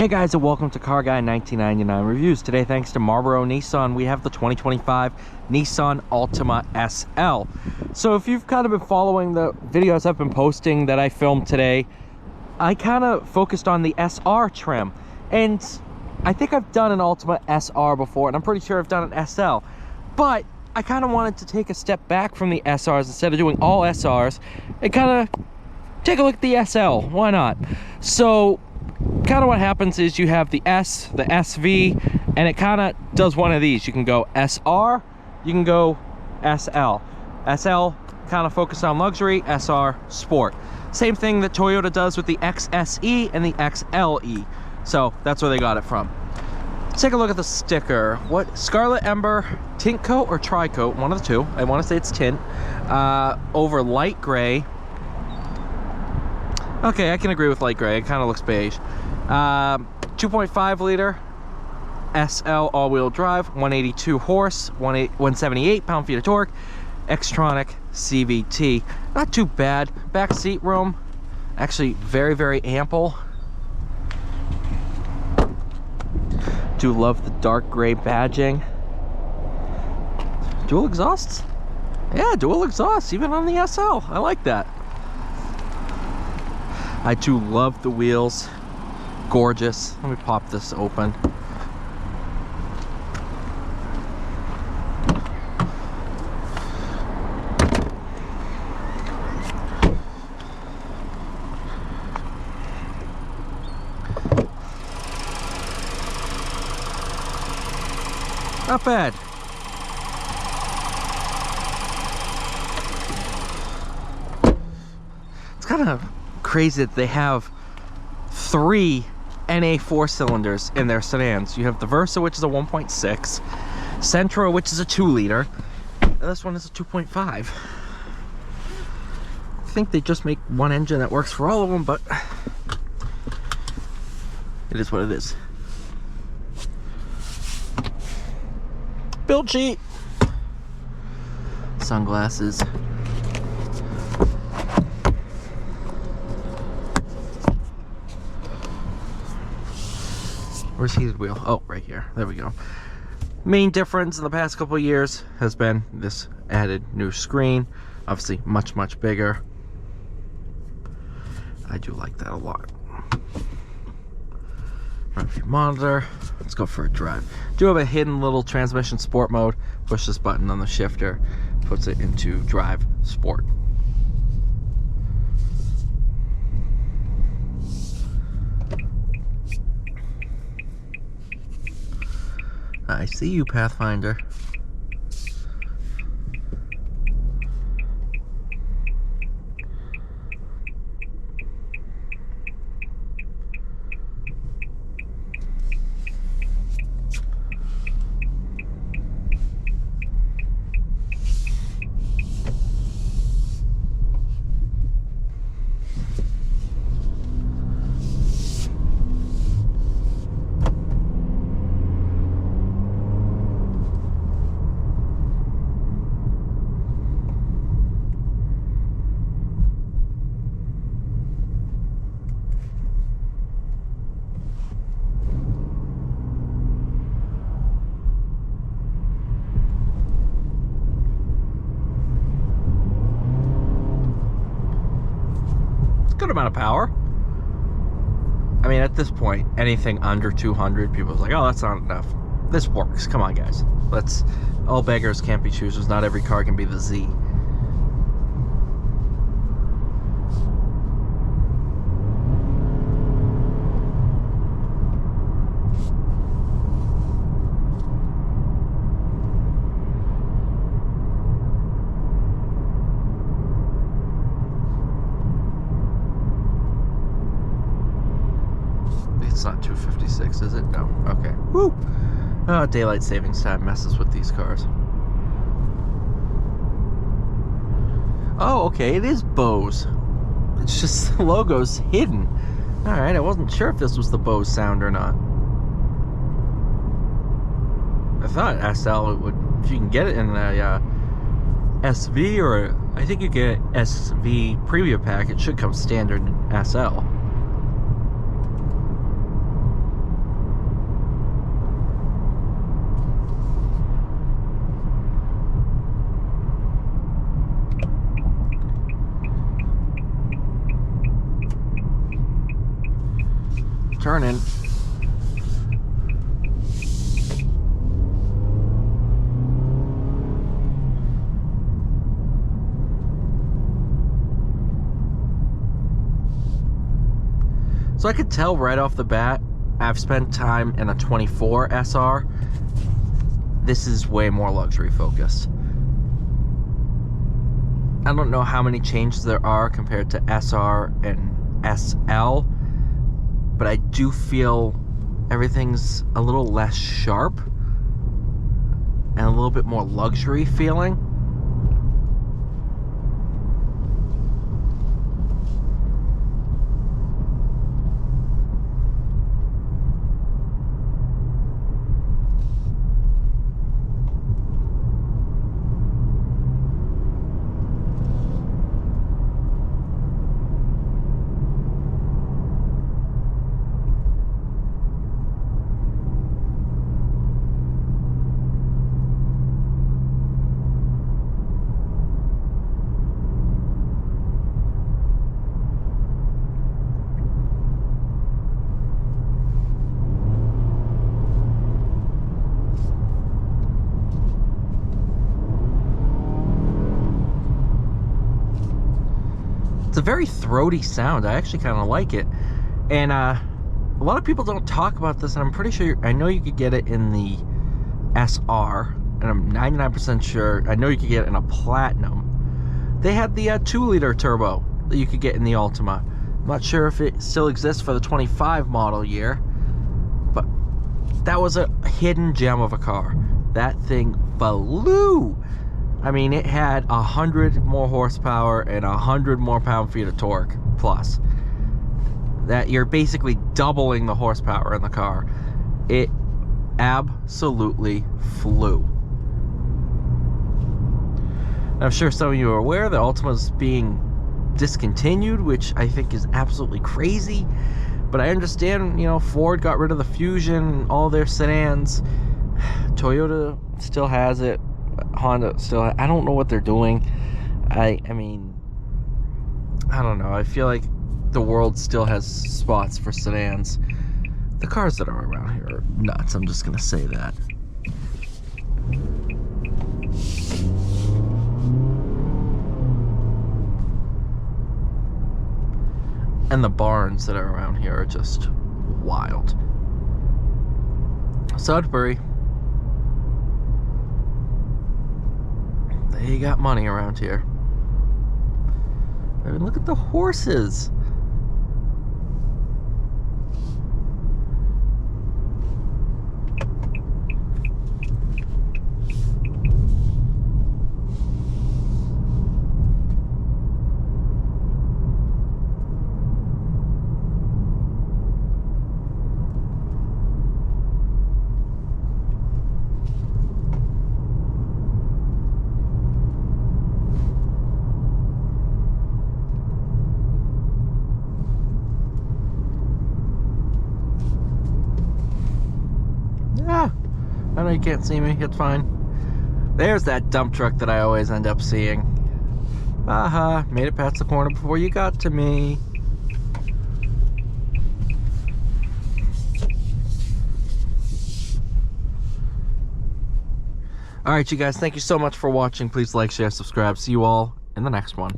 Hey guys, and welcome to Car Guy 1999 Reviews. Today, thanks to Marlboro Nissan, we have the 2025 Nissan Altima SL. So if you've kind of been following the videos I've been posting that I filmed today, I kind of focused on the SR trim. And I think I've done an Altima SR before, and I'm pretty sure I've done an SL. But I kind of wanted to take a step back from the SRs instead of doing all SRs and kind of take a look at the SL. Why not? So kind of what happens is you have the S, the SV, and it kind of does one of these. You can go SR, you can go SL. SL kind of focused on luxury, SR sport. Same thing that Toyota does with the XSE and the XLE. So that's where they got it from. Let's take a look at the sticker. What? Scarlet Ember tint coat or tri-coat, one of the two. I want to say it's tint. Over light gray. Okay, I can agree with light gray. It kind of looks beige. 2.5 liter SL all-wheel drive, 182 horse, 178 pound-feet of torque, Xtronic CVT. Not too bad. Back seat room, actually very, very ample. Do love the dark gray badging. Dual exhausts? Yeah, dual exhausts, even on the SL. I like that. I do love the wheels. Gorgeous. Let me pop this open. Not bad. It's kind of crazy that they have 3 NA 4-cylinders in their sedans. You have the Versa, which is a 1.6, Sentra, which is a 2-liter, and this one is a 2.5. I think they just make one engine that works for all of them, but it is what it is. Build sheet, sunglasses. Where's heated wheel? Oh, right here. There we go. Main difference in the past couple of years has been this added new screen. Obviously, much, much bigger. I do like that a lot. Front view monitor. Let's go for a drive. Do have a hidden little transmission sport mode. Push this button on the shifter. Puts it into drive sport. I see you, Pathfinder. Good amount of power. I mean, at this point, anything under 200, people's like, oh, that's not enough. This works. Come on, guys. Let's. All beggars can't be choosers. Not every car can be the Z. It's not 256, is it? No. Okay. Woo! Oh, daylight savings time messes with these cars. Oh, okay. It is Bose. It's just the logo's hidden. Alright, I wasn't sure if this was the Bose sound or not. I thought SL would, if you can get it in the SV, or I think you get SV preview pack, it should come standard in SL. turning. So I could tell right off the bat, I've spent time in a 24 SR. This is way more luxury focused. I don't know how many changes there are compared to SR and SL, but I do feel everything's a little less sharp and a little bit more luxury feeling. It's a very throaty sound. I actually kind of like it. And a lot of people don't talk about this, and I'm pretty sure, I know you could get it in the SR, and I'm 99% sure, I know you could get it in a Platinum. They had the 2-liter turbo that you could get in the Altima. I'm not sure if it still exists for the 25 model year, but that was a hidden gem of a car. That thing flew. I mean, it had 100 more horsepower and 100 more pound-feet of torque plus. That you're basically doubling the horsepower in the car. It absolutely flew. I'm sure some of you are aware that Altima's being discontinued, which I think is absolutely crazy. But I understand, you know, Ford got rid of the Fusion, all their sedans. Toyota still has it. Honda still, I don't know what they're doing. I mean, I don't know. I feel like the world still has spots for sedans. The cars that are around here are nuts. I'm just gonna say that. And the barns that are around here are just wild. Sudbury. They got money around here. I mean, look at the horses. I know you can't see me, it's fine. There's that dump truck that I always end up seeing. Aha, made it past the corner before you got to me. Alright, you guys, thank you so much for watching. Please like, share, subscribe. See you all in the next one.